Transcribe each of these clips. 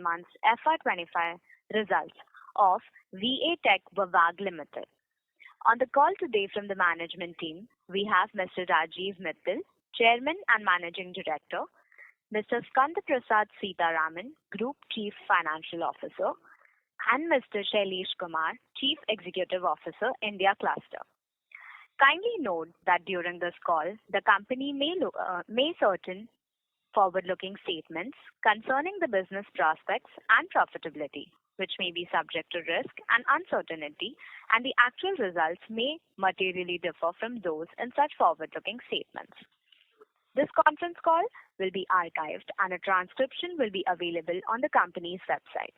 months FY25 results of Tech Wabag Limited. On the call today from the management team, we have Mr. Rajiv Mittal, Chairman and Managing Director, Mr. Skanda Prasad Sitaraman, Group Chief Financial Officer, and Mr. Shailesh Kumar, Chief Executive Officer, India Cluster. Kindly note that during this call, the company may certain forward-looking statements concerning the business prospects and profitability, which may be subject to risk and uncertainty, and the actual results may materially differ from those in such forward-looking statements. This conference call will be archived and a transcription will be available on the company's website.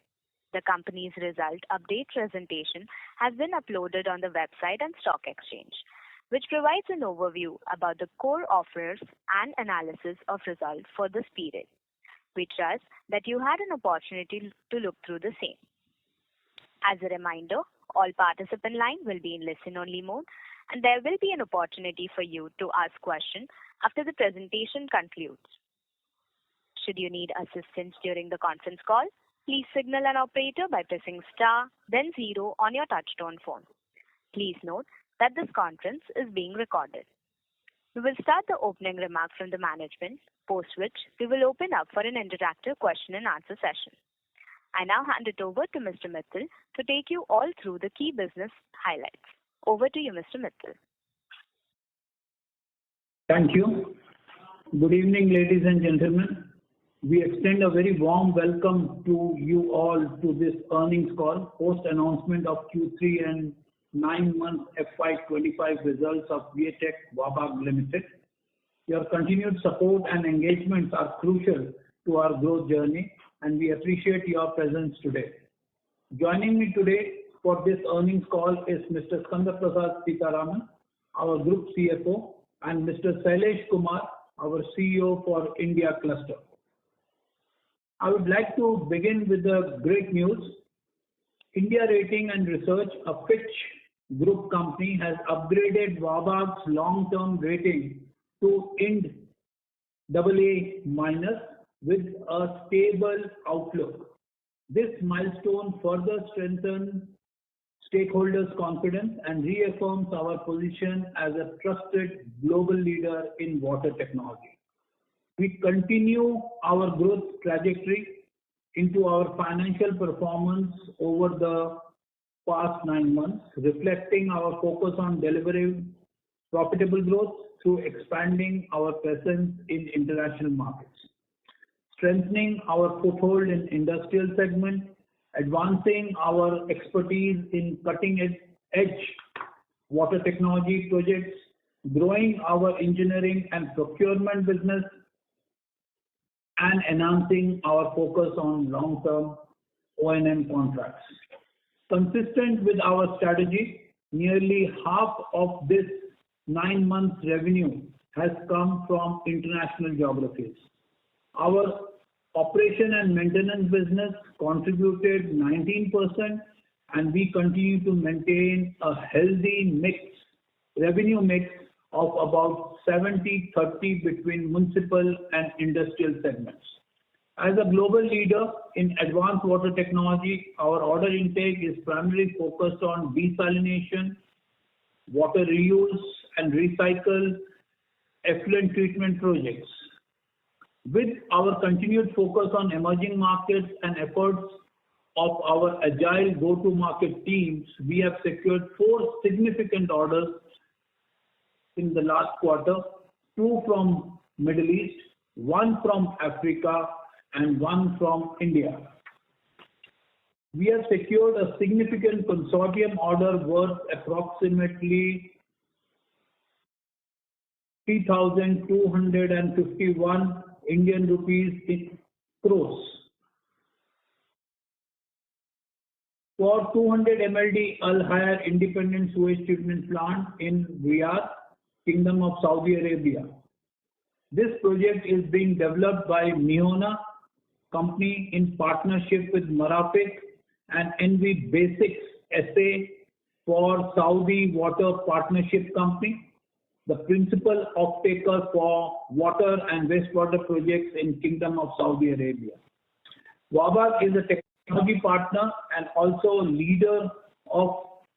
The company's result update presentation has been uploaded on the website and stock exchange, which provides an overview about the core offers and analysis of results for this period. We trust that you had an opportunity to look through the same. As a reminder, all participant line will be in listen-only mode, and there will be an opportunity for you to ask questions after the presentation concludes. Should you need assistance during the conference call, please signal an operator by pressing star, then 0 on your touchtone phone. Please note that this conference is being recorded. We will start the opening remarks from the management, post which we will open up for an interactive question and answer session. I now hand it over to Mr. Mittal to take you all through the key business highlights. Over to you, Mr. Mittal. Thank you. Good evening, ladies and gentlemen. We extend a very warm welcome to you all to this earnings call, post announcement of Q3 and 9-month FY25 results of Tech Wabag Limited. Your continued support and engagements are crucial to our growth journey, and we appreciate your presence today. Joining me today for this earnings call is Mr. Skanda Prasad Sitaraman, our Group CFO, and Mr. Shailesh Kumar, our CEO for India Cluster. I would like to begin with the great news. India Rating and Research, a Fitch Group company, has upgraded Wabag's long-term rating to IND AA- with a stable outlook. This milestone further strengthens stakeholders' confidence and reaffirms our position as a trusted global leader in water technology. We continue our growth trajectory into our financial performance over the past 9 months, reflecting our focus on delivering profitable growth through expanding our presence in international markets, strengthening our foothold in industrial segment, advancing our expertise in cutting-edge water technology projects, growing our engineering and procurement business, and enhancing our focus on long-term O&M contracts. Consistent with our strategy, nearly half of this 9 months revenue has come from international geographies. Our operation and maintenance business contributed 19%, and we continue to maintain a healthy revenue mix of about 70-30 between municipal and industrial segments. As a global leader in advanced water technology, our order intake is primarily focused on desalination, water reuse and recycle, effluent treatment projects. With our continued focus on emerging markets and efforts of our agile go-to-market teams, we have secured 4 significant orders in the last quarter, 2 from Middle East, 1 from Africa, and 1 from India. We have secured a significant consortium order worth approximately 3,251 Indian rupees in crores for 200 MLD Al Hayar Independent Sewage Treatment Plant in Riyadh, Kingdom of Saudi Arabia. This project is being developed by Mihona company in partnership with Marafiq and NV Basics SA for Saudi Water Partnership Company, the principal off-taker for water and wastewater projects in Kingdom of Saudi Arabia. Wabag is a technology partner and also leader of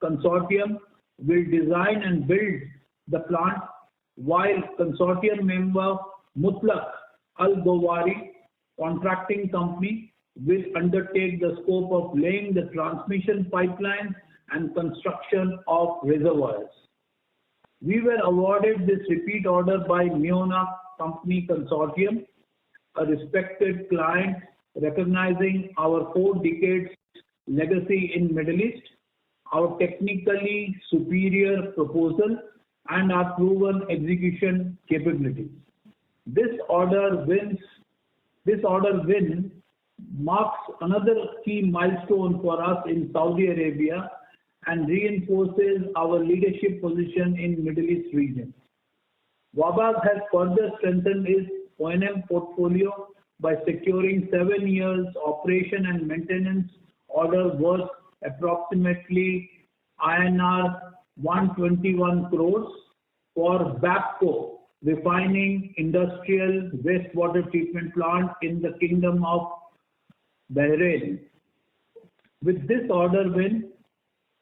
consortium, will design and build the plant, while consortium member Mutlaq Al Gowari contracting company will undertake the scope of laying the transmission pipelines and construction of reservoirs. We were awarded this repeat order by Meona Company Consortium, a respected client recognizing our 4 decades legacy in Middle East, our technically superior proposal, and our proven execution capabilities. This order win marks another key milestone for us in Saudi Arabia and reinforces our leadership position in Middle East region. Wabag has further strengthened its O&M portfolio by securing 7 years operation and maintenance order worth approximately INR 121 crores for BAPCO refining industrial wastewater treatment plant in the Kingdom of Bahrain. With this order win,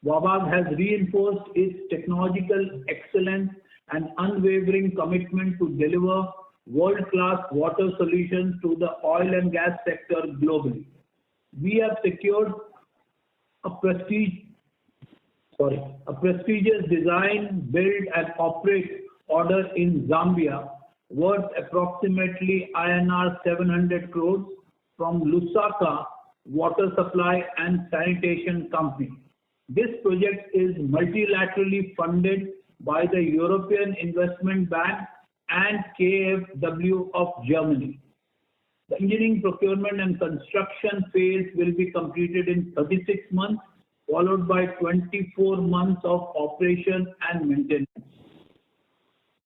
Wabag has reinforced its technological excellence and unwavering commitment to deliver world-class water solutions to the oil and gas sector globally. We have secured a prestigious design, build and operate order in Zambia worth approximately INR 700 crores from Lusaka Water Supply and Sanitation Company. This project is multilaterally funded by the European Investment Bank and KfW of Germany. The engineering, procurement and construction phase will be completed in 36 months, followed by 24 months of operation and maintenance.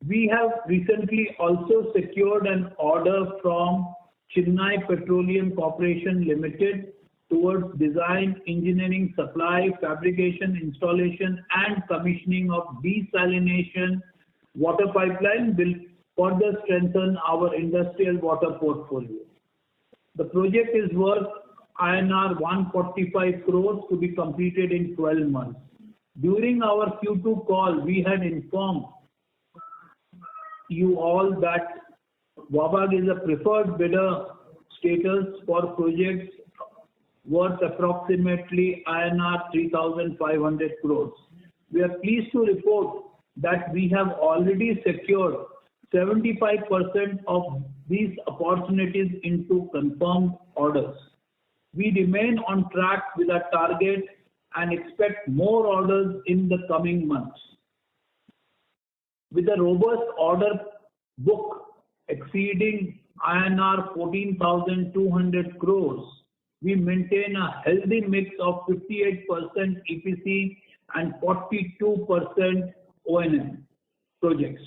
We have recently also secured an order from Chennai Petroleum Corporation Limited towards design, engineering, supply, fabrication, installation and commissioning of desalination water pipeline will further strengthen our industrial water portfolio. The project is worth INR 145 crores to be completed in 12 months. During our Q2 call, we had informed you all that Wabag is a preferred bidder status for projects worth approximately INR 3,500 crores. We are pleased to report that we have already secured 75% of these opportunities into confirmed orders. We remain on track with our target and expect more orders in the coming months. With a robust order book exceeding INR 14,200 crores, we maintain a healthy mix of 58% EPC and 42% O&M projects,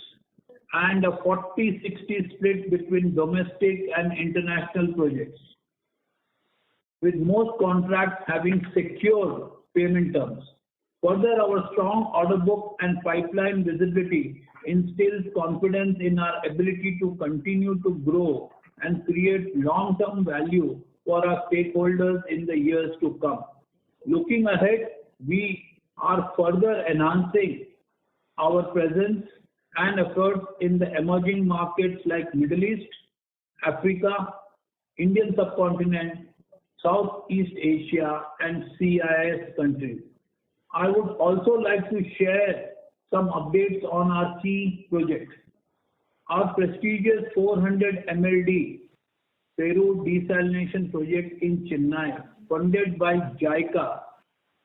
and a 40-60 split between domestic and international projects, with most contracts having secure payment terms. Further, our strong order book and pipeline visibility instills confidence in our ability to continue to grow and create long-term value for our stakeholders in the years to come. Looking ahead, we are further enhancing our presence and efforts in the emerging markets like Middle East, Africa, Indian subcontinent, Southeast Asia and CIS countries. I would also like to share some updates on our key projects. Our prestigious 400 MLD Peru desalination project in Chennai, funded by JICA,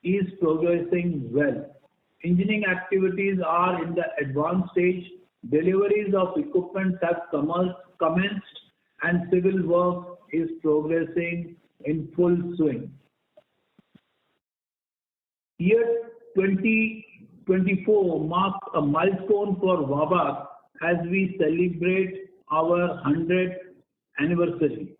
is progressing well. Engineering activities are in the advanced stage, deliveries of equipment have commenced, and civil work is progressing in full swing. Year 2024 marks a milestone for Wabag as we celebrate our 100th anniversary.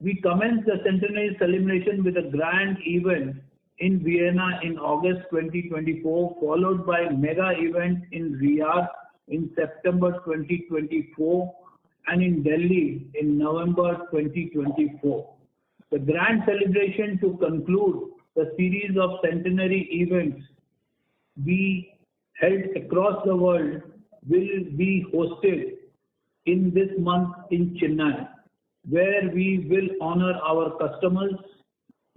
We commenced the centenary celebration with a grand event in Vienna in August 2024, followed by a mega event in Riyadh in September 2024 and in Delhi in November 2024. The grand celebration to conclude the series of centenary events we held across the world will be hosted in this month in Chennai, where we will honor our customers,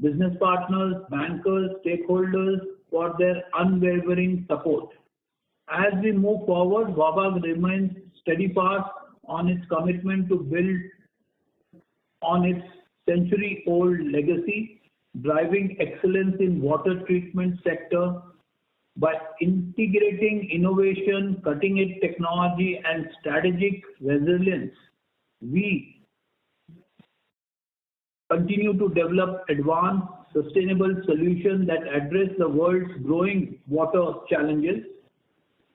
business partners, bankers, stakeholders for their unwavering support. As we move forward, Wabag remains steadfast on its commitment to build on its century-old legacy, driving excellence in water treatment sector by integrating innovation, cutting-edge technology, and strategic resilience. We continue to develop advanced, sustainable solutions that address the world's growing water challenges.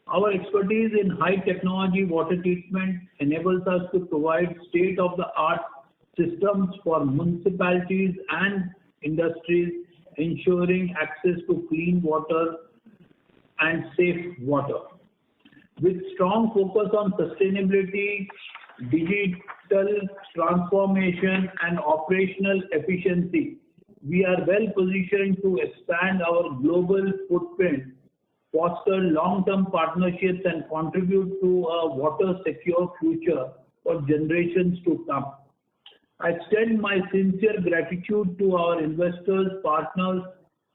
Our expertise in high technology water treatment enables us to provide state-of-the-art systems for municipalities and industries, ensuring access to clean water and safe water. With strong focus on sustainability, digital transformation, and operational efficiency, we are well positioned to expand our global footprint, foster long-term partnerships, and contribute to a water-secure future for generations to come. I extend my sincere gratitude to our investors, partners,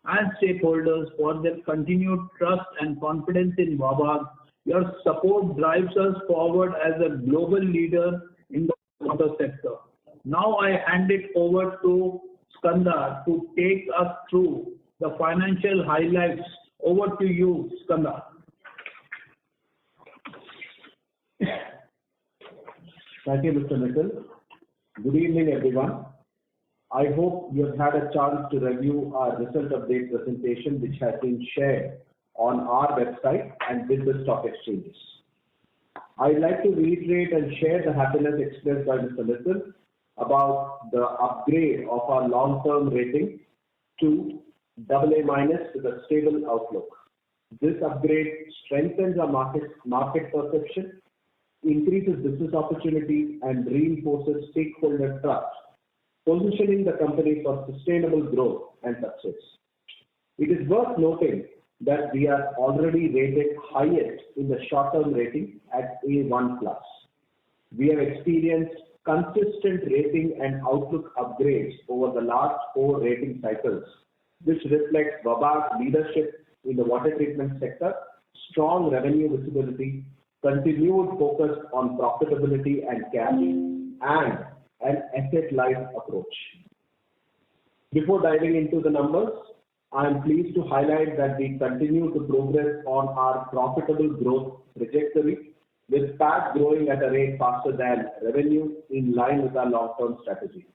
and stakeholders for their continued trust and confidence in Wabag. Your support drives us forward as a global leader in the water sector. Now I hand it over to Skandar to take us through the financial highlights. Over to you, Skandar. Thank you, Mr. Mittal. Good evening, everyone. I hope you have had a chance to review our result update presentation, which has been shared on our website and with the stock exchanges. I'd like to reiterate and share the happiness expressed by Mr. Mittal about the upgrade of our long-term rating to AA- with a stable outlook. This upgrade strengthens our market perception, increases business opportunities, and reinforces stakeholder trust, positioning the company for sustainable growth and success. It is worth noting that we are already rated highest in the short-term rating at A1+. We have experienced consistent rating and outlook upgrades over the last 4 rating cycles, which reflects Wabag's leadership in the water treatment sector, strong revenue visibility, continued focus on profitability and cash, and an asset-light approach. Before diving into the numbers, I am pleased to highlight that we continue to progress on our profitable growth trajectory, with PAT growing at a rate faster than revenue in line with our long-term strategy.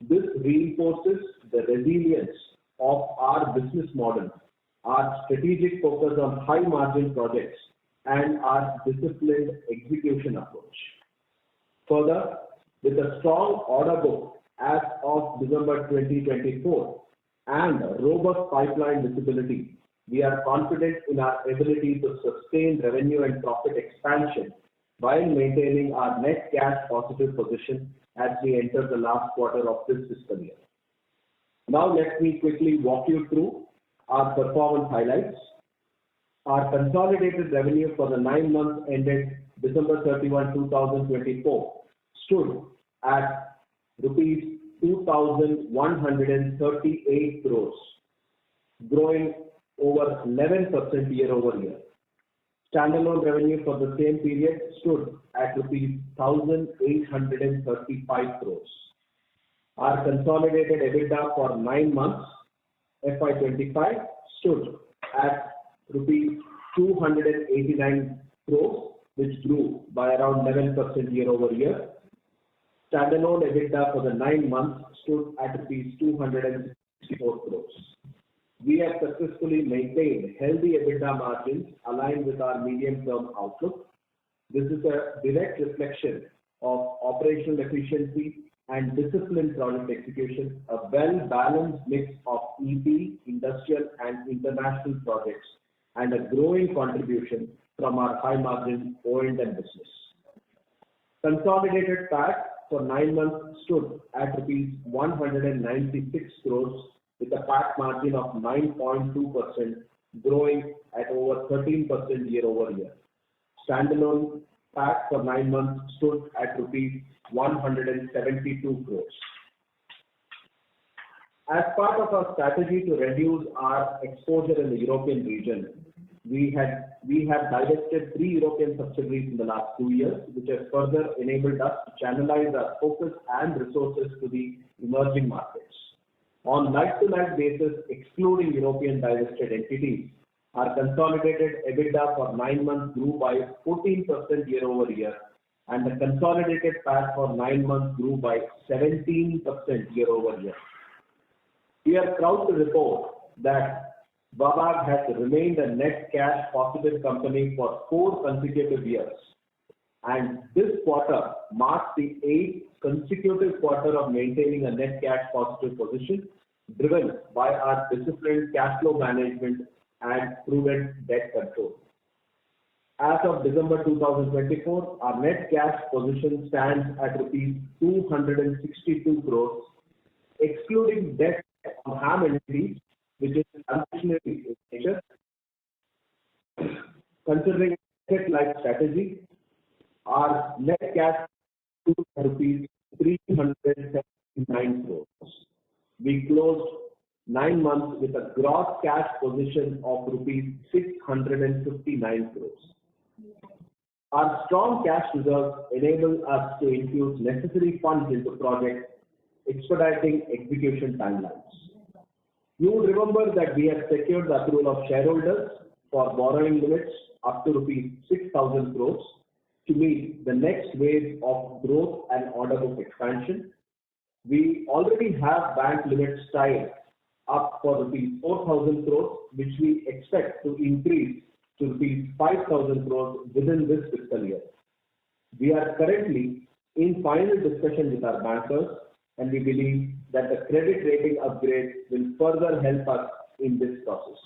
This reinforces the resilience of our business model, our strategic focus on high-margin projects, and our disciplined execution approach. Further, with a strong order book as of December 2024 and robust pipeline visibility, we are confident in our ability to sustain revenue and profit expansion while maintaining our net cash positive position as we enter the last quarter of this fiscal year. Now let me quickly walk you through our performance highlights. Our consolidated revenue for the 9 months ended December 31, 2024 stood at rupees 2,138 crores, growing over 11% year-over-year. Standalone revenue for the same period stood at rupees 1,835 crores. Our consolidated EBITDA for 9 months FY25 stood at rupees 289 crores, which grew by around 11% year-over-year. Standalone EBITDA for the 9 months stood at rupees 264 crores. We have successfully maintained healthy EBITDA margins aligned with our medium-term outlook. This is a direct reflection of operational efficiency and disciplined project execution, a well-balanced mix of EP, industrial, and international projects, and a growing contribution from our high-margin O&M business. Consolidated PAT for 9 months stood at rupees 196 crores with a PAT margin of 9.2%, growing at over 13% year-over-year. Standalone PAT for 9 months stood at rupees 172 crores. As part of our strategy to reduce our exposure in the European region, we have divested 3 European subsidiaries in the last 2 years, which has further enabled us to channelize our focus and resources to the emerging markets. On like-to-like basis, excluding European divested entities, our consolidated EBITDA for 9 months grew by 14% year-over-year, and the consolidated PAT for 9 months grew by 17% year-over-year. We are proud to report that Wabag has remained a net cash positive company for 4 consecutive years, and this quarter marks the 8th consecutive quarter of maintaining a net cash positive position, driven by our disciplined cash flow management and proven debt control. As of December 2024, our net cash position stands at rupees 262 crores, excluding debt on HAM entities, which is transitionary in nature. Considering asset-light strategy, our net cash stood at rupees 379 crores. We closed 9 months with a gross cash position of rupees 659 crores. Our strong cash reserves enable us to infuse necessary funds into projects, expediting execution timelines. You will remember that we have secured the approval of shareholders for borrowing limits up to rupees 6,000 crores to meet the next wave of growth and order book expansion. We already have bank limits tied up for rupees 4,000 crores, which we expect to increase to rupees 5,000 crores within this fiscal year. We are currently in final discussion with our bankers, and we believe that the credit rating upgrade will further help us in this process.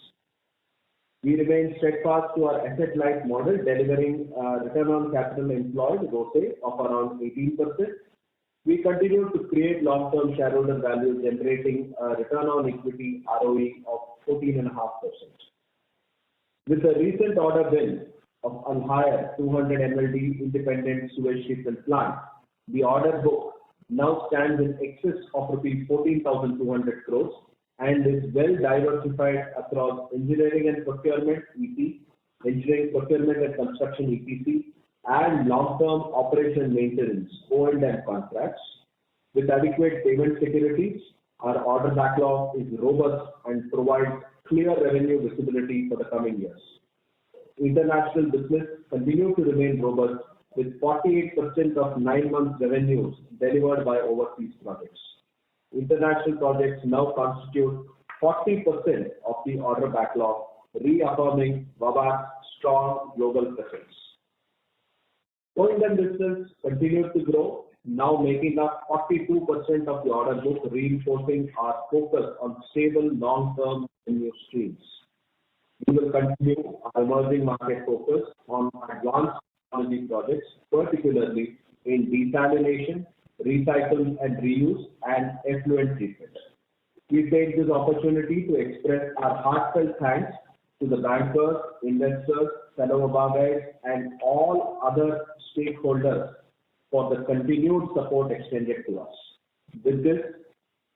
We remain steadfast to our asset-light model, delivering return on capital employed (ROCE) of around 18%. We continue to create long-term shareholder value, generating a return on equity (ROE) of 14.5%. With the recent order win of Al-Hire 200 MLD independent sewage treatment plant, the order book now stands in excess of rupees 14,200 crores and is well diversified across engineering and procurement (EP), engineering, procurement and construction (EPC), and long-term operation maintenance (O&M) contracts. With adequate payment securities, our order backlog is robust and provides clear revenue visibility for the coming years. International business continues to remain robust, with 48% of 9 months revenues delivered by overseas projects. International projects now constitute 40% of the order backlog, reaffirming Wabag's strong global presence. O&M business continues to grow, now making up 42% of the order book, reinforcing our focus on stable long-term revenue streams. We will continue our emerging market focus on advanced technology projects, particularly in desalination, recycle and reuse, and effluent treatment. We take this opportunity to express our heartfelt thanks to the bankers, investors, fellow Wabagites, and all other stakeholders for the continued support extended to us. With this,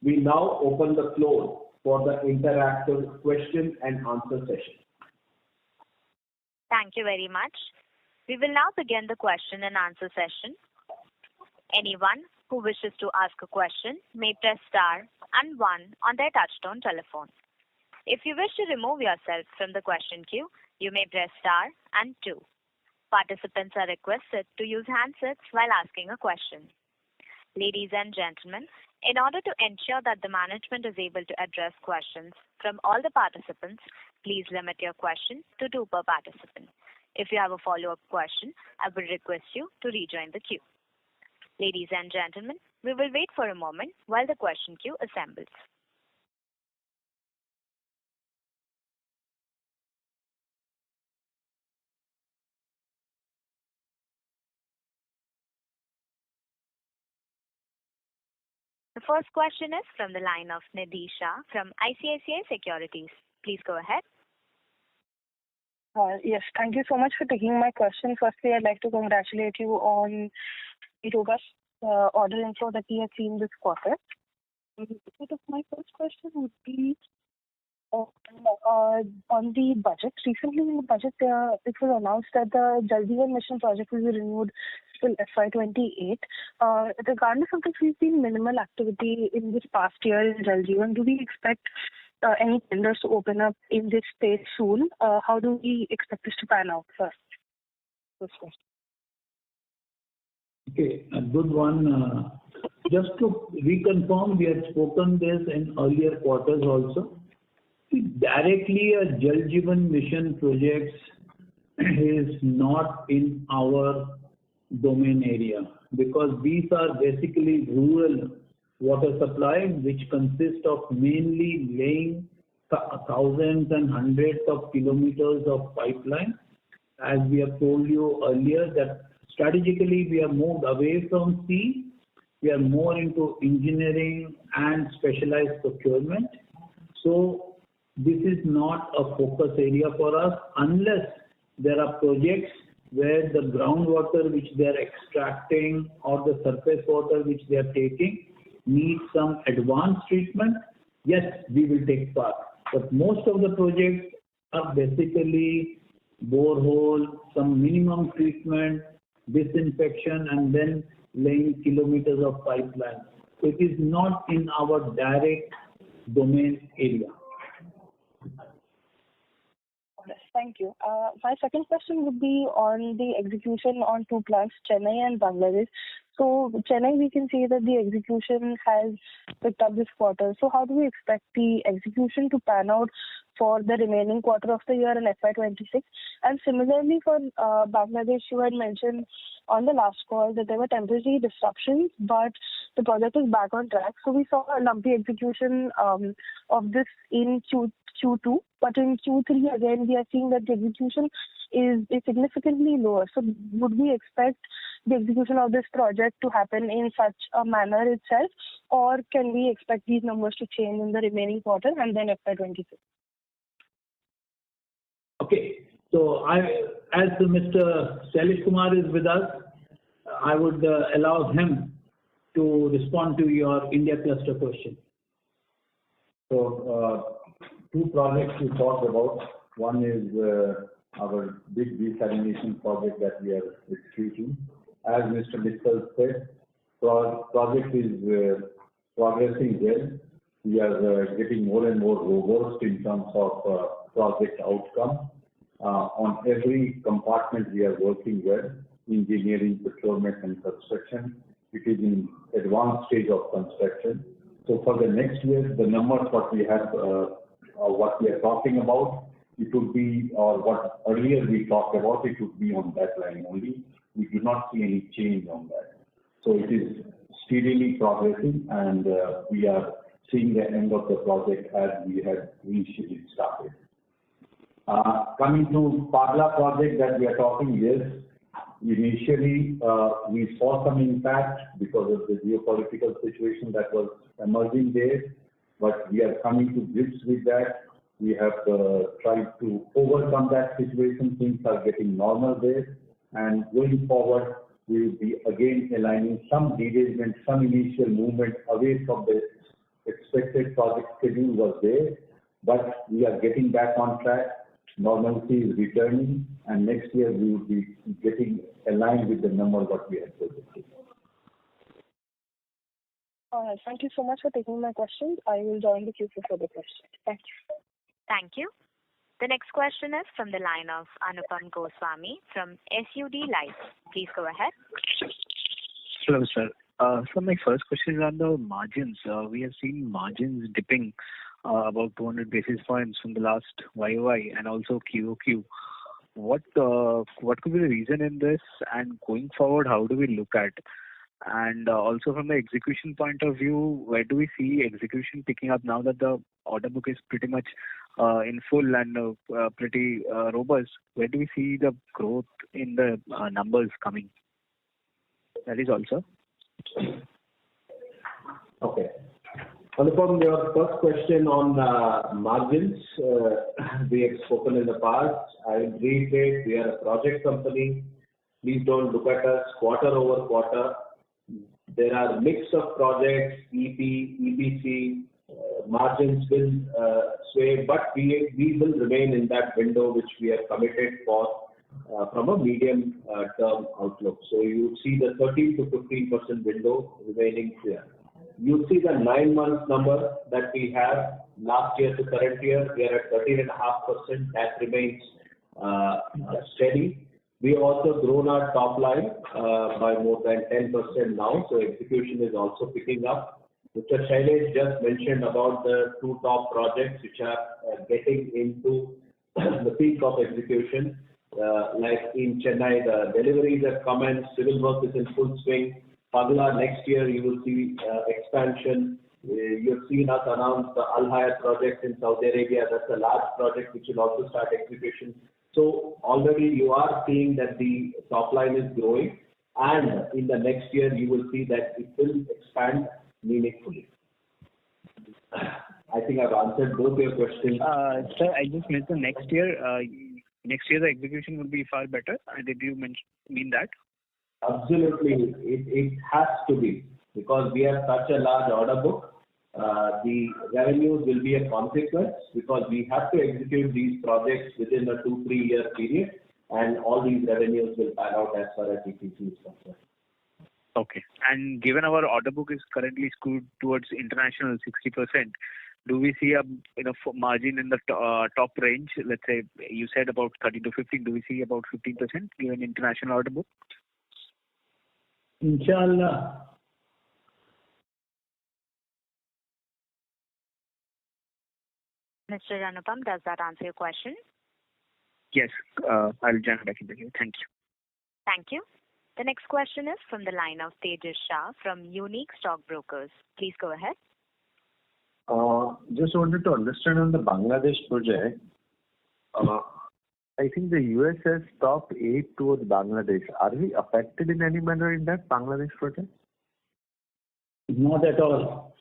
we now open the floor for the interactive question and answer session. Thank you very much. We will now begin the question and answer session. Anyone who wishes to ask a question may press star and 1 on their touchtone telephone. If you wish to remove yourself from the question queue, you may press star and 2. Participants are requested to use handsets while asking a question. Ladies and gentlemen, in order to ensure that the management is able to address questions from all the participants, please limit your question to 2 per participant. If you have a follow-up question, I will request you to rejoin the queue. Ladies and gentlemen, we will wait for a moment while the question queue assembles. The first question is from the line of Nidhisha from ICICI Securities. Please go ahead. Yes, thank you so much for taking my question. Firstly, I'd like to congratulate you on the robust order inflow that we have seen this quarter. My first question would be on the budget. Recently in the budget, it was announced that the Jal Jeevan Mission project will be renewed till FY28. Regardless of this, we've seen minimal activity in this past year in Jal Jeevan. Do we expect any tenders to open up in this space soon? How do we expect this to pan out first? Okay, a good one. Just to reconfirm, we had spoken this in earlier quarters also. Directly a Jal Jeevan Mission projects is not in our domain area because these are basically rural water supply which consist of mainly laying thousands and hundreds of kilometers of pipeline. As we have told you earlier that strategically we have moved away from sea, we are more into engineering and specialized procurement. So this is not a focus area for us unless there are projects where the groundwater which they are extracting or the surface water which they are taking needs some advanced treatment. Yes, we will take part. But most of the projects are basically borehole, some minimum treatment, disinfection, and then laying kilometers of pipeline. So it is not in our direct domain area. Thank you. My second question would be on the execution on two plants, Chennai and Bangladesh. So Chennai, we can see that the execution has picked up this quarter. So how do we expect the execution to pan out for the remaining quarter of the year in FY26? And similarly for Bangladesh, you had mentioned on the last call that there were temporary disruptions, but the project is back on track. So we saw a lumpy execution of this in Q2, but in Q3 again we are seeing that the execution is significantly lower. So would we expect the execution of this project to happen in such a manner itself, or can we expect these numbers to change in the remaining quarter and then FY26? Okay, so as Mr. Shailesh Kumar is with us, I would allow him to respond to your India cluster question. So, two projects we talked about. One is our big desalination project that we are executing. As Mr. Mittal said, project is progressing well. We are getting more and more robust in terms of project outcome. On every compartment we are working well, engineering, procurement and construction. It is in advanced stage of construction. So for the next year, the numbers what we have, what we are talking about, it would be, or what earlier we talked about, it would be on that line only. We do not see any change on that. So it is steadily progressing, and we are seeing the end of the project as we had initially started. Coming to Padla project that we are talking, yes, initially we saw some impact because of the geopolitical situation that was emerging there, but we are coming to grips with that. We have tried to overcome that situation. Things are getting normal there, and going forward, we will be again aligning some derangement, some initial movement away from the expected project schedule was there, but we are getting back on track. Normalcy is returning, and next year we will be getting aligned with the number what we had projected. All right. Thank you so much for taking my questions. I will join the queue for further questions. Thank you. Thank you. The next question is from the line of Anupam Goswami from SUD Life. Please go ahead. Hello, sir. So my first question is on the margins. We have seen margins dipping about 200 basis points from the last YOY and also QOQ. What could be the reason in this, and going forward, how do we look at? And also from the execution point of view, where do we see execution picking up now that the order book is pretty much in full and pretty robust? Where do we see the growth in the numbers coming? That is also. Okay. Anupam, your first question on margins, we have spoken in the past. I will reiterate, we are a project company. Please don't look at us quarter over quarter. There are mix of projects, EP, EPC, margins will sway, but we will remain in that window which we are committed for from a medium term outlook. So you see the 13 to 15% window remaining here. You see the 9 months number that we have last year to current year, we are at 13.5%. That remains steady. We also grown our top line by more than 10% now, so execution is also picking up. Mr. Shailesh just mentioned about the 2 top projects which are getting into the peak of execution. Like in Chennai, the deliveries have commenced, civil work is in full swing. Pagla, next year you will see expansion. You've seen us announce the Al Hayat project in Saudi Arabia. That's a large project which will also start execution. So already you are seeing that the top line is growing, and in the next year you will see that it will expand meaningfully. I think I've answered both your questions. Sir, I just missed the next year. Next year the execution will be far better. Did you mean that? Absolutely, it has to be, because we have such a large order book. The revenues will be a consequence because we have to execute these projects within a 2-3 year period, and all these revenues will pan out as far as EPC is concerned. Okay. And given our order book is currently skewed towards international 60%, do we see a margin in the top range? Let's say you said about 30 to 15. Do we see about 15% given international order book? Inshallah. Mr. Anupam, does that answer your question? Yes, I'll join back in the queue. Thank you. Thank you. The next question is from the line of Tejas Shah from Unique Stockbrokers. Please go ahead. Just wanted to understand on the Bangladesh project. I think the US has stopped aid towards Bangladesh. Are we affected in any manner in that Bangladesh project? Not at all.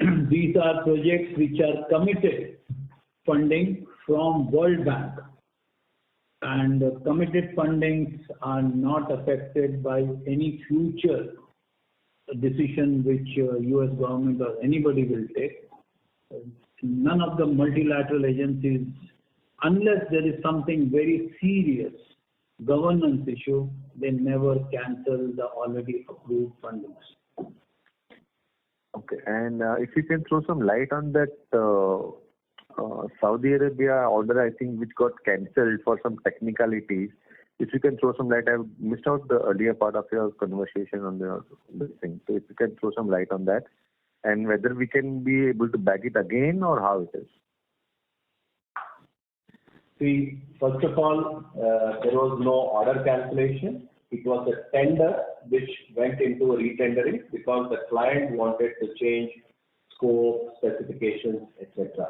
These are projects which are committed funding from World Bank, and committed fundings are not affected by any future decision which US government or anybody will take. None of the multilateral agencies, unless there is something very serious governance issue, they never cancel the already approved fundings. Okay, and if you can throw some light on that Saudi Arabia order, I think, which got cancelled for some technicalities. If you can throw some light, I missed out the earlier part of your conversation on the thing. So if you can throw some light on that, and whether we can be able to back it again or how it is. See, first of all, there was no order cancellation. It was a tender which went into a retendering because the client wanted to change scope, specifications, etc.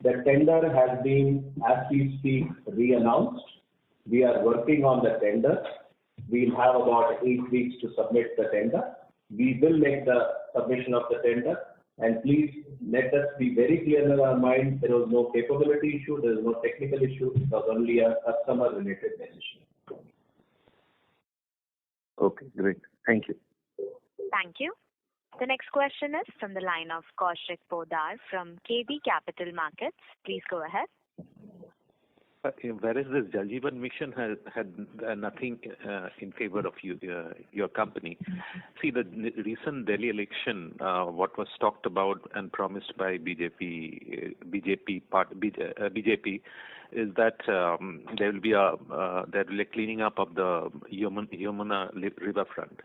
The tender has been, as we speak, re-announced. We are working on the tender. We'll have about 8 weeks to submit the tender. We will make the submission of the tender. And please let us be very clear in our mind, there was no capability issue, there was no technical issue, it was only a customer-related decision. Okay, great. Thank you. Thank you. The next question is from the line of Kaushik Podar from KB Capital Markets. Please go ahead. Whereas this Jal Jeevan Mission had nothing in favor of your company. See, the recent Delhi election, what was talked about and promised by BJP is that there will be a cleaning up of the Yamuna riverfront.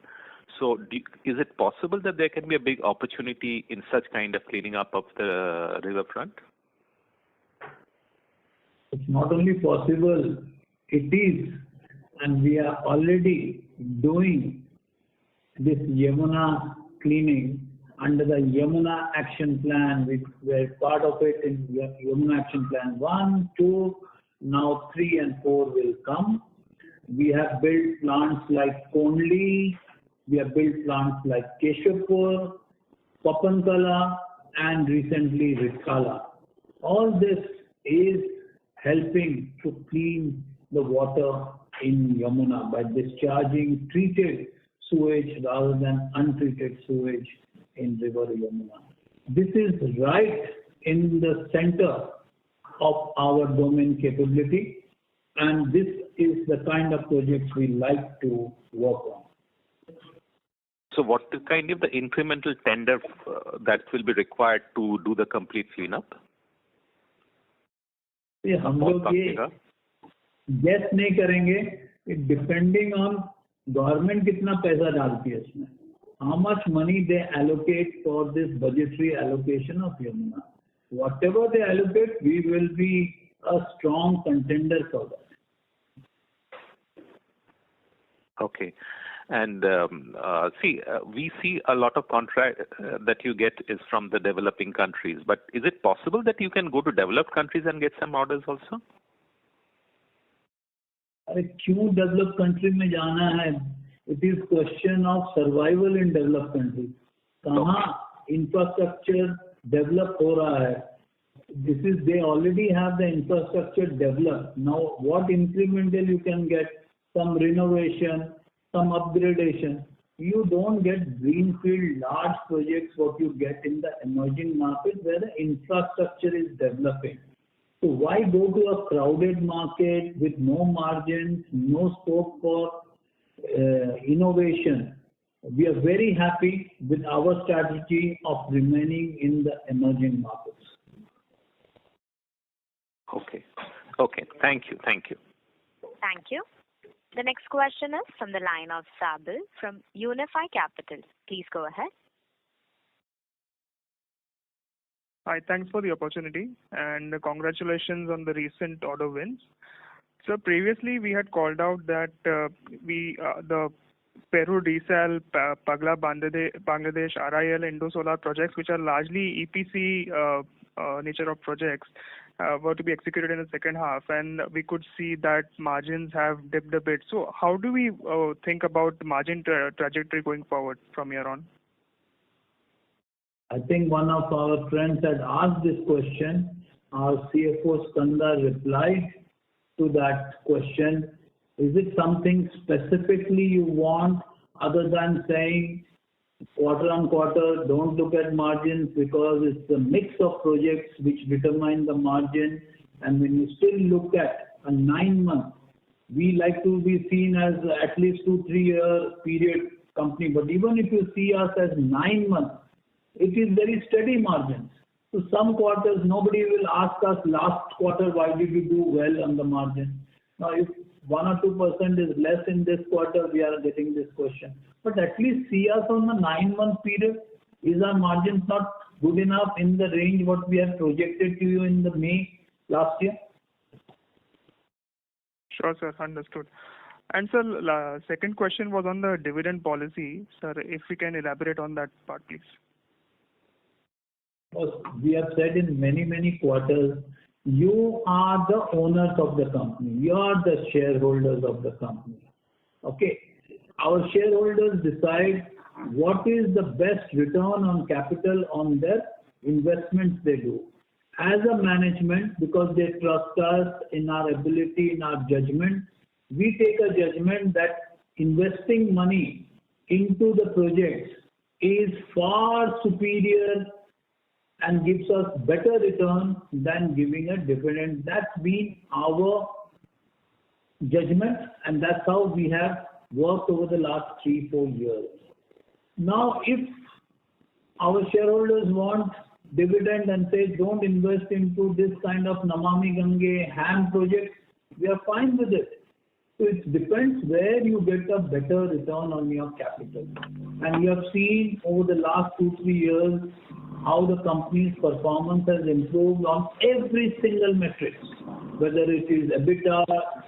So, is it possible that there can be a big opportunity in such kind of cleaning up of the riverfront? It's not only possible, it is, and we are already doing this Yamuna cleaning under the Yamuna Action Plan, which were part of it in Yamuna Action Plan 1, 2, now 3 and 4 will come. We have built plants like Kondli, we have built plants like Keshapur, Papankala, and recently Ritkala. All this is helping to clean the water in Yamuna by discharging treated sewage rather than untreated sewage in river Yamuna. This is right in the center of our domain capability, and this is the kind of projects we like to work on. So what is kind of the incremental tender that will be required to do the complete cleanup? ये हम लोग ये gas नहीं करेंगे, depending on government कितना पैसा डालती है इसमें, how much money they allocate for this budgetary allocation of Yamuna. Whatever they allocate, we will be a strong contender for that. Okay. And we see a lot of contract that you get is from the developing countries. But is it possible that you can go to developed countries and get some orders also? अरे क्यों develop country में जाना है? It is question of survival in developed countries. कहाँ infrastructure develop हो रहा है? They already have the infrastructure developed. Now what incremental you can get? Some renovation, some upgradation. You don't get greenfield large projects what you get in the emerging market where the infrastructure is developing. So why go to a crowded market with no margins, no scope for innovation? We are very happy with our strategy of remaining in the emerging markets. Okay. Okay. Thank you. Thank you. The next question is from the line of Sabil from Unify Capital. Please go ahead. Hi, thanks for the opportunity and congratulations on the recent order wins. So previously we had called out that the Peru Desal, Pagla Bangladesh, RIL, Indo-Solar projects, which are largely EPC nature of projects, were to be executed in the second half, and we could see that margins have dipped a bit. So how do we think about the margin trajectory going forward from here on? I think one of our friends had asked this question. Our CFO Skanda replied to that question. Is it something specifically you want other than saying quarter on quarter, don't look at margins because it's the mix of projects which determine the margin, and when you still look at a 9 month, we like to be seen as at least 2-3 year period company, but even if you see us as 9 months, it is very steady margins. So some quarters nobody will ask us last quarter why did you do well on the margin. Now if 1 or 2% is less in this quarter, we are getting this question. But at least see us on the 9 month period. Is our margins not good enough in the range what we have projected to you in the May last year? Sure, sir. Understood. And sir, second question was on the dividend policy. Sir, if we can elaborate on that part, please. We have said in many quarters, you are the owners of the company. You are the shareholders of the company. Okay. Our shareholders decide what is the best return on capital on their investments they do. As a management, because they trust us in our ability, in our judgment, we take a judgment that investing money into the projects is far superior and gives us better return than giving a dividend. That's been our judgment, and that's how we have worked over the last 3-4 years. Now, if our shareholders want dividend and say don't invest into this kind of Namami Gange HAM project, we are fine with it. So it depends where you get a better return on your capital. And you have seen over the last 2-3 years how the company's performance has improved on every single metric, whether it is EBITDA,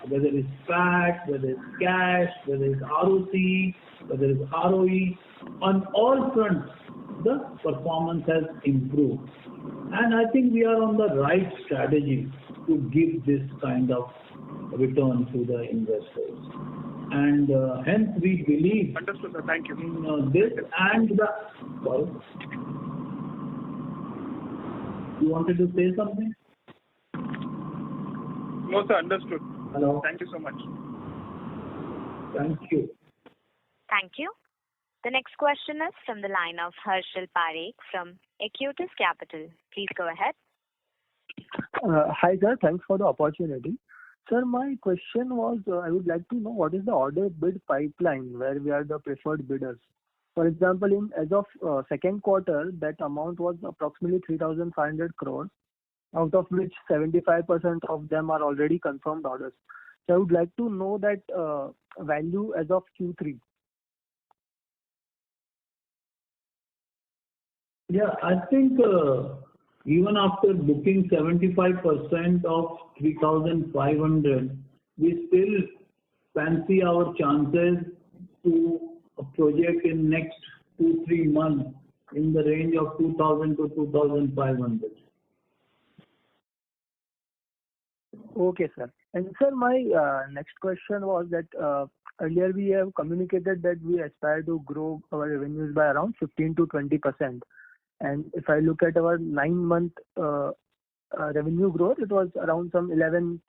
whether it's PAT, whether it's cash, whether it's ROC, whether it's ROE. On all fronts, the performance has improved. And I think we are on the right strategy to give this kind of return to the investors. And hence we believe Understood, sir. Thank you. in this and the... Sorry? You wanted to say something? No, sir. Understood. Hello. Thank you so much. Thank you. Thank you. The next question is from the line of Harshal Parekh from Acuitas Capital. Please go ahead. Hi, sir. Thanks for the opportunity. Sir, my question was, I would like to know what is the order bid pipeline where we are the preferred bidders. For example, as of second quarter, that amount was approximately 3,500 crores, out of which 75% of them are already confirmed orders. So I would like to know that value as of Q3. Yeah, I think even after booking 75% of 3,500, we still fancy our chances to a project in next 2-3 months in the range of 2,000 to 2,500. Okay, sir. And sir, my next question was that earlier we have communicated that we aspire to grow our revenues by around 15 to 20%. And if I look at our 9-month revenue growth, it was around some 11%.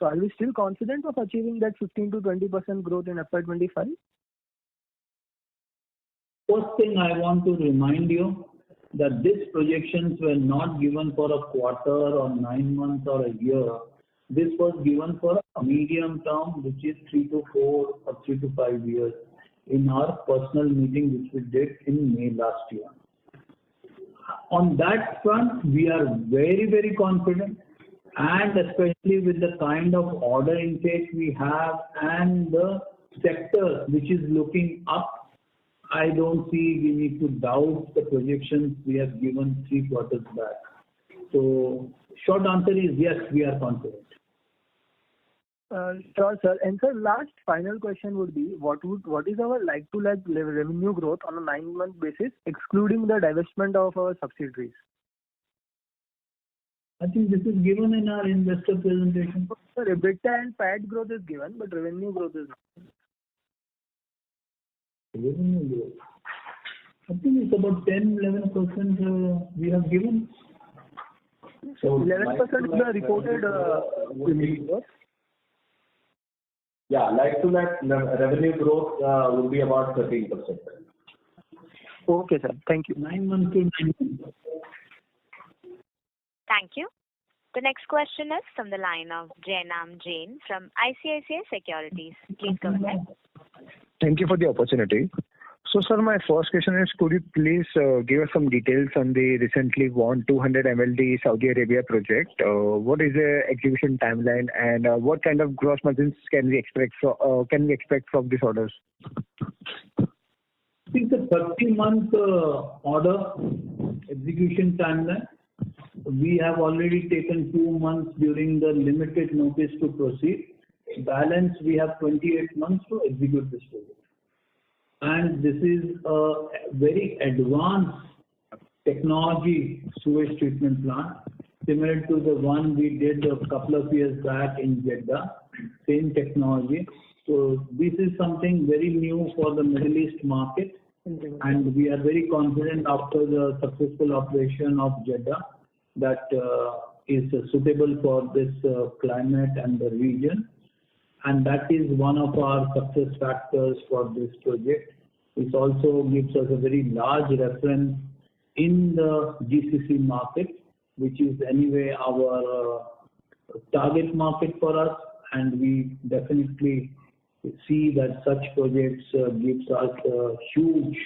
So are we still confident of achieving that 15 to 20% growth in FY25? First thing I want to remind you that these projections were not given for a quarter or 9 months or a year. This was given for a medium term, which is 3 to 4 or 3 to 5 years in our personal meeting, which we did in May last year. On that front, we are very, very confident, and especially with the kind of order intake we have and the sector which is looking up, I don't see we need to doubt the projections we have given 3 quarters back. So, short answer is yes, we are confident. Sure, sir. And sir, last final question would be, what is our like-to-like revenue growth on a 9-month basis, excluding the divestment of our subsidiaries? I think this is given in our investor presentation. Sir, EBITDA and PAT growth is given, but revenue growth is not. Revenue growth. I think it's about 10-11% we have given. So 11% is the reported revenue growth. Yeah, like-to-like revenue growth would be about 13%. Okay, sir. Thank you. 9 months to 9 months. Thank you. The next question is from the line of Jainam Jain from ICICI Securities. Please go ahead. Thank you for the opportunity. So, sir, my first question is, could you please give us some details on the recently won 200 MLD Saudi Arabia project? What is the execution timeline, and what kind of gross margins can we expect from these orders? It's a 30-month order execution timeline. We have already taken 2 months during the limited notice to proceed. Balance, we have 28 months to execute this project. And this is a very advanced technology sewage treatment plant, similar to the one we did a couple of years back in Jeddah, same technology. So this is something very new for the Middle East market, and we are very confident after the successful operation of Jeddah that is suitable for this climate and the region. And that is one of our success factors for this project. It also gives us a very large reference in the GCC market, which is anyway our target market for us, and we definitely see that such projects gives us a huge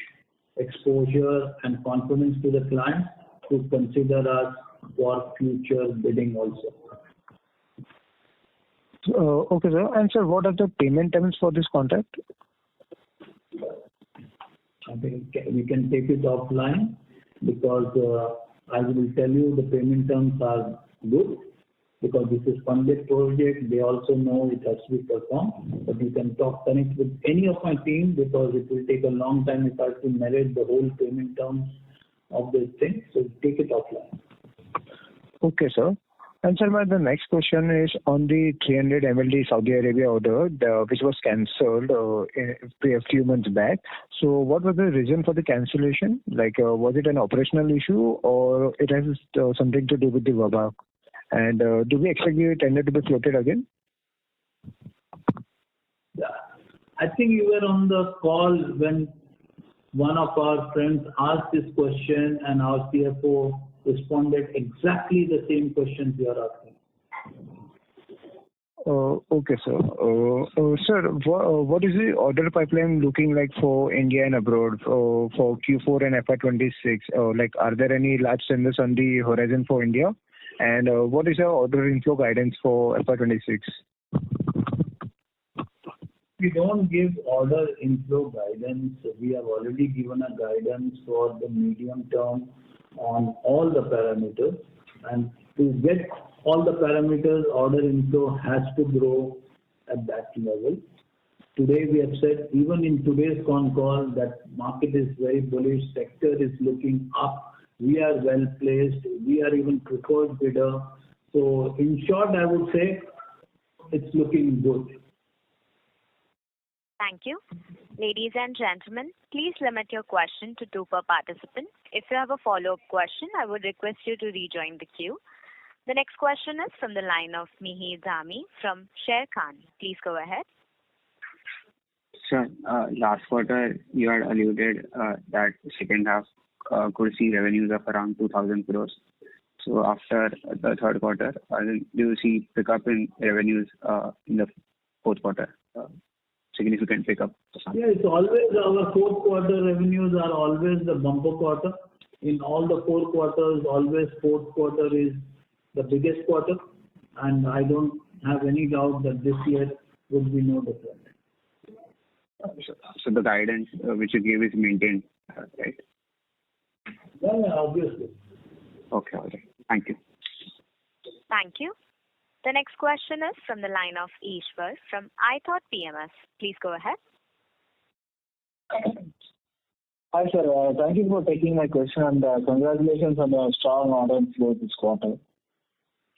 exposure and confidence to the client to consider us for future bidding also. Okay, sir. And sir, what are the payment terms for this contract? I think we can take it offline because I will tell you the payment terms are good because this is funded project. They also know it has to be performed. But you can connect with any of my team because it will take a long time if I have to narrate the whole payment terms of this thing. So take it offline. Okay, sir. And sir, the next question is on the 300 MLD Saudi Arabia order, which was cancelled a few months back. So what was the reason for the cancellation? Like, was it an operational issue or it has something to do with the Wabag? And do we expect the tender to be floated again? Yeah. I think you were on the call when one of our friends asked this question and our CFO responded exactly the same questions you are asking. Okay, sir. Sir, what is the order pipeline looking like for India and abroad for Q4 and FY26? Like, are there any large tenders on the horizon for India? And what is your order inflow guidance for FY26? We don't give order inflow guidance. We have already given a guidance for the medium term on all the parameters. And to get all the parameters, order inflow has to grow at that level. Today we have said, even in today's con call, that market is very bullish, sector is looking up. We are well placed. We are even preferred bidder. So in short, I would say it's looking good. Thank you. Ladies and gentlemen, please limit your question to 2 per participant. If you have a follow-up question, I would request you to rejoin the queue. The next question is from the line of Mihir Dhami from Sharekhan. Please go ahead. Sir, last quarter you had alluded that second half could see revenues of around 2,000 crores. So after the third quarter, do you see pickup in revenues in the fourth quarter? Significant pickup? Yeah, it's always our fourth quarter revenues are always the bumper quarter. In all the 4 quarters, always fourth quarter is the biggest quarter, and I don't have any doubt that this year would be no different. So the guidance which you gave is maintained, right? Yeah, obviously. Okay, all right. Thank you. Thank you. The next question is from the line of Ishwar from iThought PMS. Please go ahead. Hi, sir. Thank you for taking my question and congratulations on the strong order flow this quarter.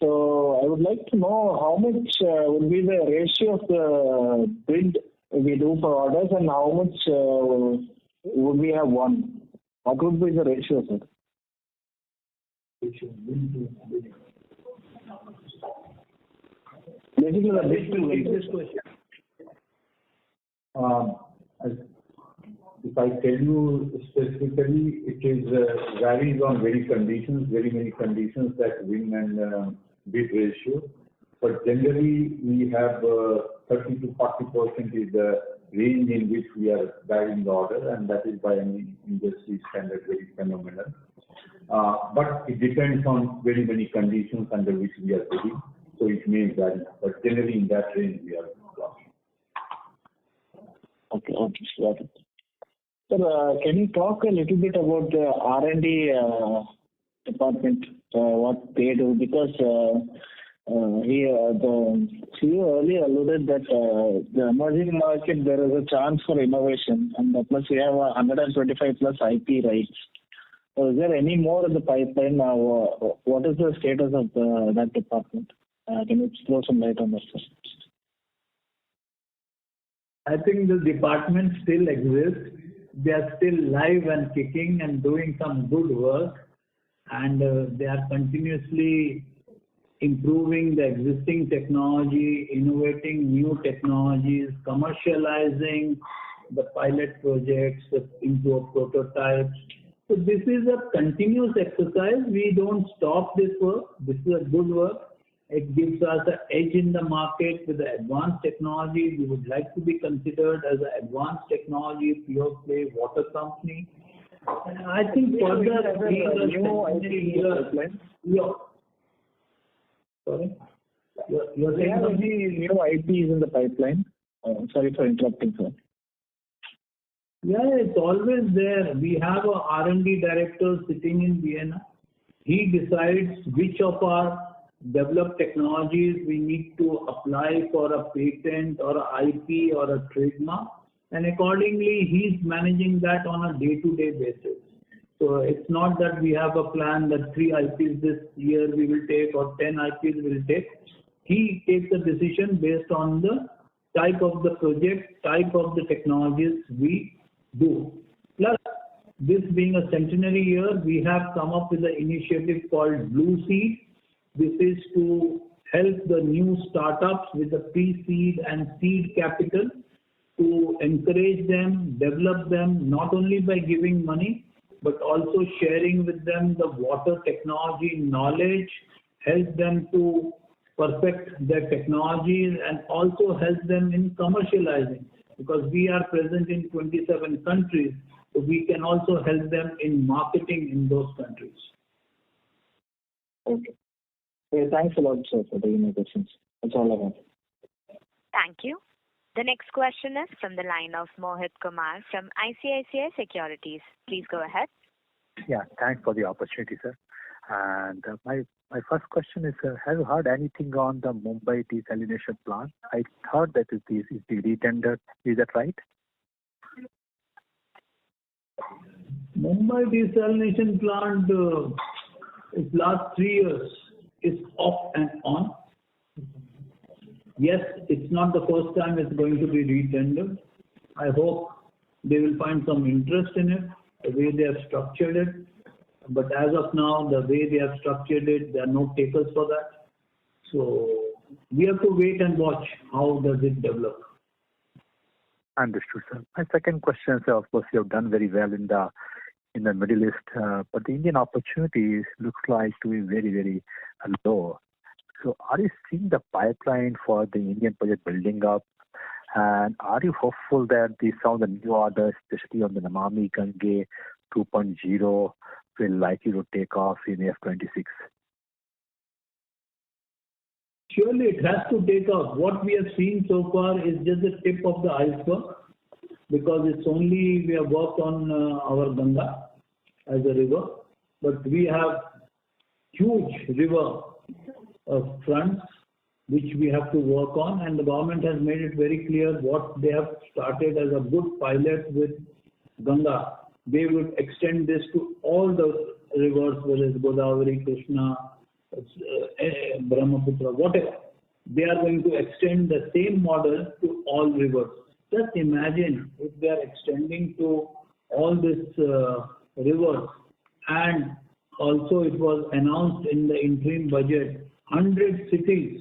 So I would like to know how much would be the ratio of the bid we do for orders and how much would we have won? What would be the ratio, sir? Basically, the bid to win. This question. If I tell you specifically, it is varies on very many conditions that win and bid ratio. But generally, we have 30 to 40% is the range in which we are bagging the order, and that is by any industry standard very phenomenal. But it depends on very many conditions under which we are bidding, so it may vary. But generally, in that range, we are working. Okay, got it. Sir, can you talk a little bit about the R&D department, what they do? Because the CEO earlier alluded that the emerging market, there is a chance for innovation, and plus we have 125 plus IP rights. So is there any more in the pipeline now? What is the status of that department? Can you throw some light on that, sir? I think the department still exists. They are still live and kicking and doing some good work, and they are continuously improving the existing technology, innovating new technologies, commercializing the pilot projects into a prototype. So this is a continuous exercise. We don't stop this work. This is a good work. It gives us an edge in the market with the advanced technology. We would like to be considered as an advanced technology pure play water company. And I think further Sorry? You're saying how many new IPs in the pipeline? Sorry for interrupting, sir. Yeah, it's always there. We have a R&D director sitting in Vienna. He decides which of our developed technologies we need to apply for a patent or a IP or a trademark, and accordingly he's managing that on a day-to-day basis. So it's not that we have a plan that 3 IPs this year we will take or 10 IPs we will take. He takes a decision based on the type of the project, type of the technologies we do. Plus, this being a centenary year, we have come up with an initiative called Blue Seed. This is to help the new startups with the pre-seed and seed capital, to encourage them, develop them, not only by giving money, but also sharing with them the water technology knowledge, help them to perfect their technologies, and also help them in commercializing. Because we are present in 27 countries, so we can also help them in marketing in those countries. Okay. Thanks a lot, sir, for taking my questions. That's all I have. Thank you. The next question is from the line of Mohit Kumar from ICICI Securities. Please go ahead. Yeah, thanks for the opportunity, sir. And my first question is, have you heard anything on the Mumbai desalination plant? I thought that it is the retender. Is that right? Mumbai desalination plant is last 3 years is off and on. Yes, it's not the first time it's going to be retendered. I hope they will find some interest in it, the way they have structured it. But as of now, the way they have structured it, there are no takers for that. So we have to wait and watch how does it develop. Understood, sir. My second question, sir, of course, you have done very well in the Middle East, but the Indian opportunities looks like to be very, very low. So are you seeing the pipeline for the Indian project building up? And are you hopeful that some of the new orders, especially on the Namami Gange 2.0, will likely to take off in FY26? Surely it has to take off. What we have seen so far is just the tip of the iceberg, because it's only we have worked on our Ganga as a river, but we have huge river fronts which we have to work on, and the government has made it very clear what they have started as a good pilot with Ganga. They would extend this to all the rivers, whether it's Godavari, Krishna, Brahmaputra, whatever. They are going to extend the same model to all rivers. Just imagine if they are extending to all these rivers, and also it was announced in the interim budget, 100 cities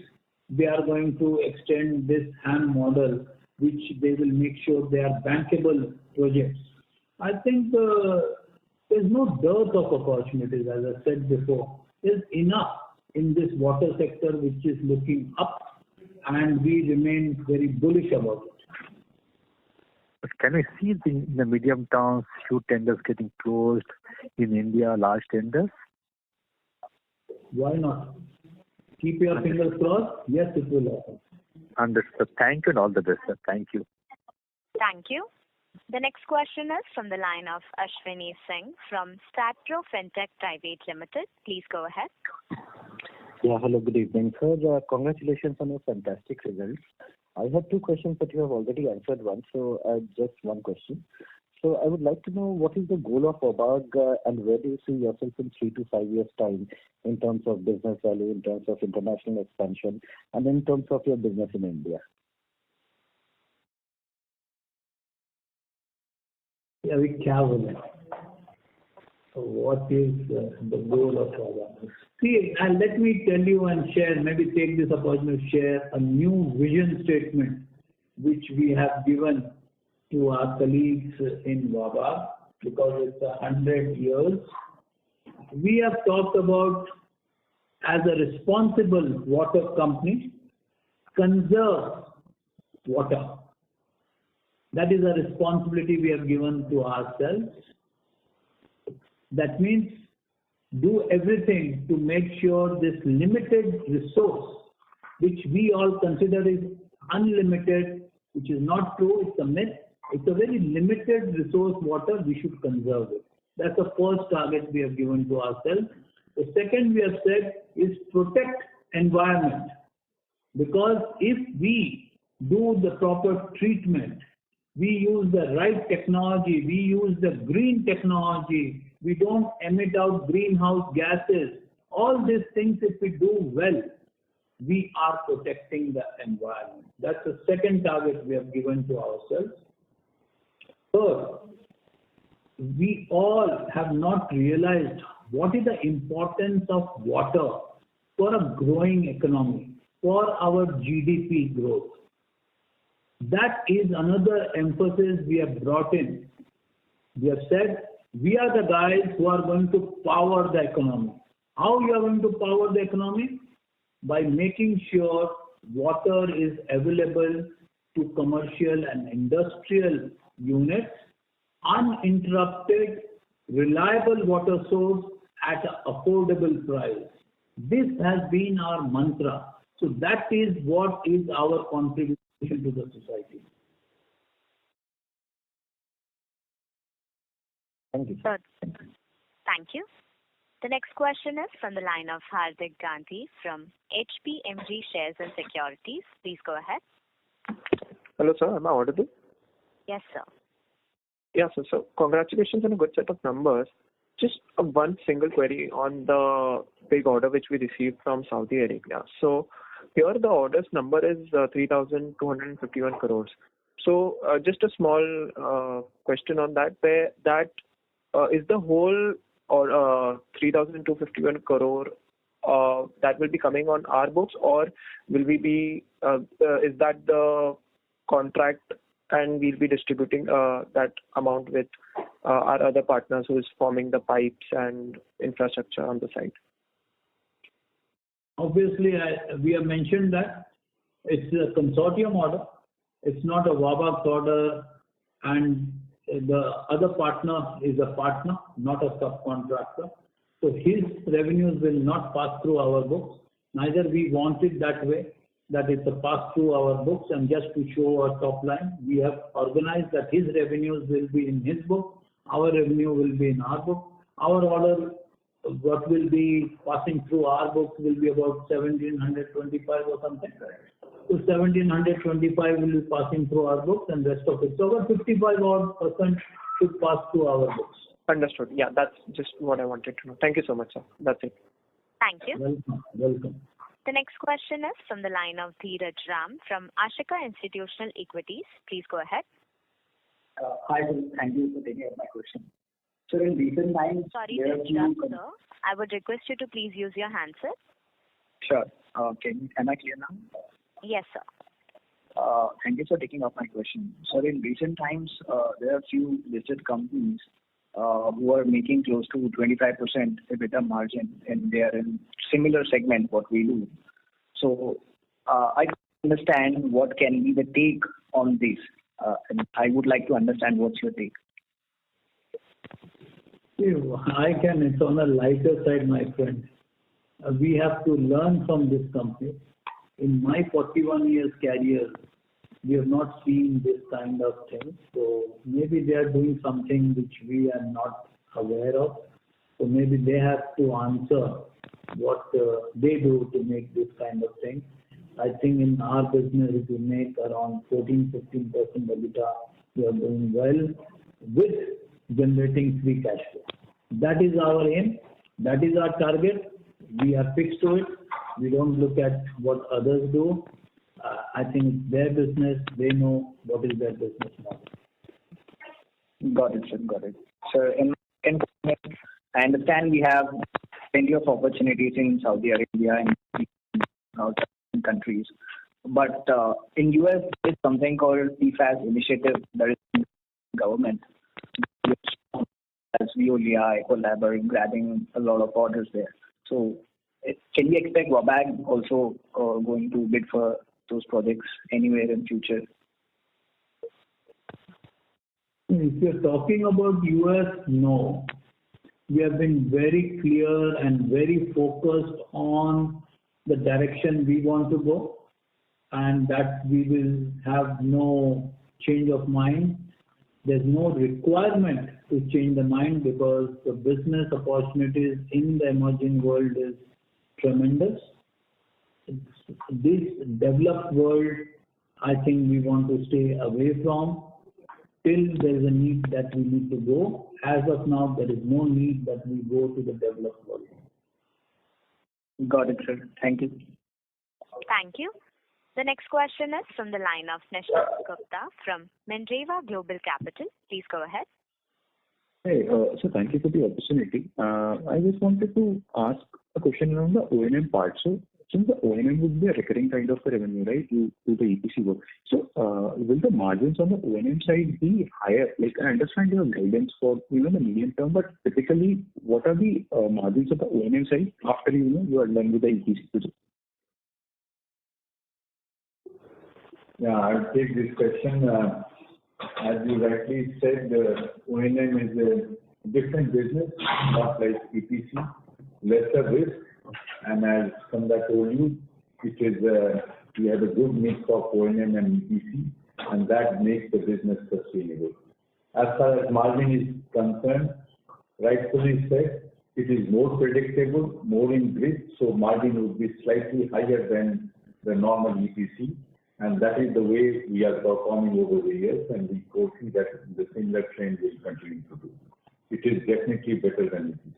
they are going to extend this HAM model, which they will make sure they are bankable projects. I think there's no dearth of opportunities, as I said before. There's enough in this water sector which is looking up, and we remain very bullish about it. But can we see in the medium term few tenders getting closed in India, large tenders? Why not? Keep your fingers crossed. Yes, it will happen. Understood. Thank you and all the best, sir. Thank you. Thank you. The next question is from the line of Ashwini Singh from Statpro Fintech Private Limited. Please go ahead. Yeah, hello, good evening, sir. Congratulations on your fantastic results. I have 2 questions, but you have already answered one, so just one question. So I would like to know what is the goal of Wabag and where do you see yourself in 3 to 5 years' time in terms of business value, in terms of international expansion, and in terms of your business in India? Yeah, we can. So what is the goal of Wabag? See, and let me tell you and share, maybe take this opportunity to share a new vision statement which we have given to our colleagues in Wabag, because it's 100 years. We have talked about, as a responsible water company, conserve water. That is a responsibility we have given to ourselves. That means do everything to make sure this limited resource, which we all consider is unlimited, which is not true, it's a myth. It's a very limited resource, water, we should conserve it. That's the first target we have given to ourselves. The second we have said is protect environment. Because if we do the proper treatment, we use the right technology, we use the green technology, we don't emit out greenhouse gases. All these things, if we do well, we are protecting the environment. That's the second target we have given to ourselves. Third, we all have not realized what is the importance of water for a growing economy, for our GDP growth. That is another emphasis we have brought in. We have said, we are the guys who are going to power the economy. How you are going to power the economy? By making sure water is available to commercial and industrial units, uninterrupted, reliable water source at an affordable price. This has been our mantra. So that is what is our contribution to the society. Thank you. Sir. Thank you. The next question is from the line of Hardik Gandhi from HPMG Shares and Securities. Please go ahead. Hello, sir. Am I audible? Yes, sir. Yes, sir. So congratulations on a good set of numbers. Just one single query on the big order which we received from Saudi Arabia. So here the order's number is 3,251 crores. So just a small question on that. Is the whole or 3,251 crore that will be coming on our books, or will we be is that the contract and we'll be distributing that amount with our other partners who is forming the pipes and infrastructure on the site? Obviously, we have mentioned that it's a consortium order. It's not a Wabag order, and the other partner is a partner, not a subcontractor. So his revenues will not pass through our books. Neither we want it that way, that it's a pass through our books, and just to show our top line, we have organized that his revenues will be in his book, our revenue will be in our book. Our order, what will be passing through our books will be about 1,725 or something. So 1,725 will be passing through our books, and rest of it. So about 55% should pass through our books. Understood. Yeah, that's just what I wanted to know. Thank you so much, sir. That's it. Thank you. Welcome. The next question is from the line of Dheeraj Ram from Ashika Institutional Equities. Please go ahead. Hi, sir. Thank you for taking up my question. So in recent times, sorry to interrupt, sir. I would request you to please use your handset. Sure. Am I clear now? Yes, sir. Thank you for taking up my question. So in recent times, there are a few listed companies who are making close to 25% EBITDA margin, and they are in similar segment what we do. So I understand what can be the take on this, and I would like to understand what's your take. It's on the lighter side, my friend. We have to learn from this company. In my 41 years career, we have not seen this kind of thing. So maybe they are doing something which we are not aware of. So maybe they have to answer what they do to make this kind of thing. I think in our business, if you make around 14-15% EBITDA, you are doing well with generating free cash flow. That is our aim. That is our target. We are fixed to it. We don't look at what others do. I think it's their business. They know what is their business model. Got it, sir. Got it. So, I understand we have plenty of opportunities in Saudi Arabia and outside countries. But in US, there is something called PFAS initiative that is in the government. As Veolia, Ecolab are grabbing a lot of orders there. So can we expect Wabag also going to bid for those projects anywhere in future? If you're talking about US, no. We have been very clear and very focused on the direction we want to go, and that we will have no change of mind. There's no requirement to change the mind because the business opportunities in the emerging world is tremendous. This developed world, I think we want to stay away from till there is a need that we need to go. As of now, there is no need that we go to the developed volume. Got it, sir. Thank you. Thank you. The next question is from the line of Nishant Gupta from Mandreva Global Capital. Please go ahead. Hey, so thank you for the opportunity. I just wanted to ask a question around the O&M part. So since the O&M would be a recurring kind of revenue, right, to the EPC work. So will the margins on the O&M side be higher? Like I understand your guidance for the medium term, but typically what are the margins of the O&M side after you are done with the EPC project? Yeah, I'll take this question. As you rightly said, O&M is a different business, not like EPC, lesser risk. And as Kanda told you, it is we have a good mix of O&M and EPC, and that makes the business sustainable. As far as margin is concerned, rightfully said, it is more predictable, more in grid, so margin would be slightly higher than the normal EPC. And that is the way we are performing over the years, and we foresee that the similar trend will continue to do. It is definitely better than EPC.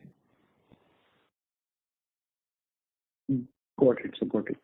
Got it, so got it.